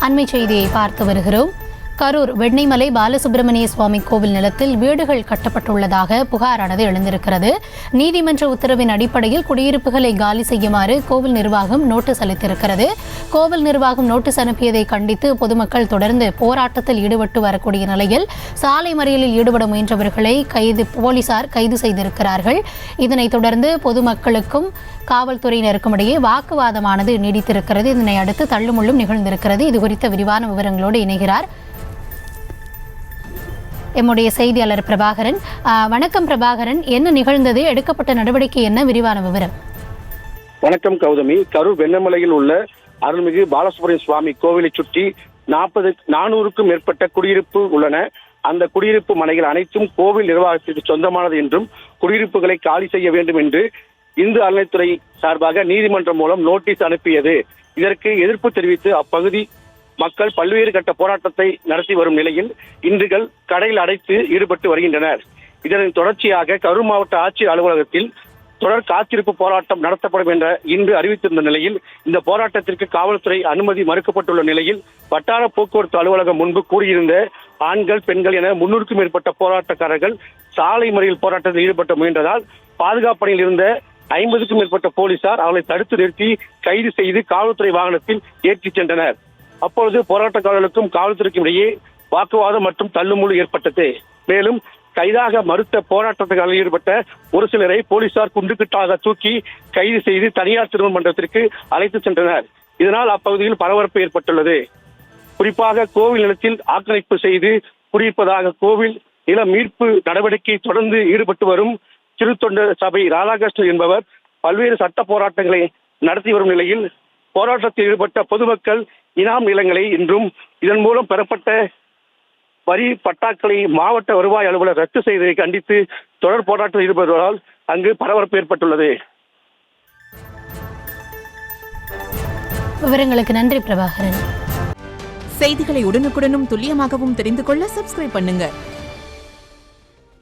அண்மை செய்தியை பார்த்து வருகிறோம். கரூர் வெண்ணெய்மலை பாலசுப்பிரமணிய சுவாமி கோவில் நிலத்தில் வீடுகள் கட்டப்பட்டுள்ளதாக புகாரானது எழுந்திருக்கிறது. நீதிமன்ற உத்தரவின் அடிப்படையில் குடியிருப்புகளை காலி செய்யுமாறு கோவில் நிர்வாகம் நோட்டீஸ் அளித்திருக்கிறது. கோவில் நிர்வாகம் நோட்டீஸ் அனுப்பியதை கண்டித்து பொதுமக்கள் தொடர்ந்து போராட்டத்தில் ஈடுபட்டு வரக்கூடிய நிலையில் சாலை மறியலில் ஈடுபட முயன்றவர்களை போலீசார் கைது செய்திருக்கிறார்கள். இதனைத் தொடர்ந்து பொதுமக்களுக்கும் காவல்துறையினருக்கும் இடையே வாக்குவாதமானது நீடித்திருக்கிறது. இதனை அடுத்து தள்ளுமுள்ளும் நிகழ்ந்திருக்கிறது. இது குறித்த விரிவான விவரங்களோடு இணைகிறார் எம்முடைய செய்தியாளர் பிரபாகரன். வணக்கம் பிரபாகரன், என்ன நிகழ்ந்தது, எடுக்கப்பட்ட நடவடிக்கை என்ன, விரிவான விவரம்? வணக்கம் கௌதமி. கரூர் வெண்ணமலையில் உள்ள அருள்மிகு பாலசுப்பிரமணிய சுவாமி கோவிலை சுற்றி 400க்கும் மேற்பட்ட குடியிருப்பு உள்ளன. அந்த குடியிருப்பு மனைகள் அனைத்தும் கோவில் நிர்வாகத்திற்கு சொந்தமானது என்றும் குடியிருப்புகளை காலி செய்ய வேண்டும் என்று இந்து அறநிலைத்துறை சார்பாக நீதிமன்றம் மூலம் நோட்டீஸ் அனுப்பியது. இதற்கு எதிர்ப்பு தெரிவித்து அப்பகுதி மக்கள் பல்வேறு கட்ட போராட்டத்தை நடத்தி வரும் நிலையில் இன்றுகள் கடையில் அடைத்து ஈடுபட்டு வருகின்றனர். இதன் தொடர்ச்சியாக கரூர் மாவட்ட ஆட்சியர் அலுவலகத்தில் தொடர் காத்திருப்பு போராட்டம் நடத்தப்படும் என்ற இன்று அறிவித்திருந்த நிலையில் இந்த போராட்டத்திற்கு காவல்துறை அனுமதி மறுக்கப்பட்டுள்ள நிலையில் வட்டார போக்குவரத்து அலுவலகம் முன்பு கூறியிருந்த ஆண்கள் பெண்கள் என 300க்கும் மேற்பட்ட போராட்டக்காரர்கள் சாலை மறியல் போராட்டத்தில் ஈடுபட முயன்றதால் பாதுகாப்பு பணியில் இருந்த 50க்கும் மேற்பட்ட போலீசார் அவர்களை தடுத்து நிறுத்தி கைது செய்து காவல்துறை வாகனத்தில் ஏற்றிச் சென்றனர். அப்பொழுது போராட்டக்காரர்களுக்கும் காவல்துறைக்கும் இடையே வாக்குவாதம் மற்றும் தள்ளுமுள்ளு ஏற்பட்டது. மேலும் கைதாக மறுத்த போராட்டத்தில் ஈடுபட்ட ஒரு சிலரை போலீசார் குண்டுகிட்டாக தூக்கி கைது செய்து தனியார் திருமணமன்றத்திற்கு அழைத்து சென்றனர். இதனால் அப்பகுதியில் பரபரப்பு ஏற்பட்டுள்ளது. குறிப்பாக கோவில் நிலத்தில் ஆக்கிரமிப்பு செய்து குடியிருப்பதாக கோவில் நில மீட்பு நடவடிக்கை தொடர்ந்து ஈடுபட்டு வரும் திருத்தொண்ட சபை ராதாகிருஷ்ணன் என்பவர் பல்வேறு சட்ட போராட்டங்களை நடத்தி வரும் நிலையில் போராட்டத்தில் ஈடுபட்ட பொதுமக்கள் இனாம் நிலங்களை இன்றும் இதன் மூலம் பெறப்பட்ட வரி பட்டாக்களை மாவட்ட வருவாய் அலுவலர் ரத்து செய்ததை கண்டித்து தொடர் போராட்டத்தில் ஈடுபடுவதால் அங்கு பரபரப்பு ஏற்பட்டுள்ளது. விவரங்களுக்கு நன்றி பிரபாகரன். செய்திகளை உடனுக்குடனும் துல்லியமாகவும் தெரிந்து கொள்ள சப்ஸ்கிரைப் பண்ணுங்க.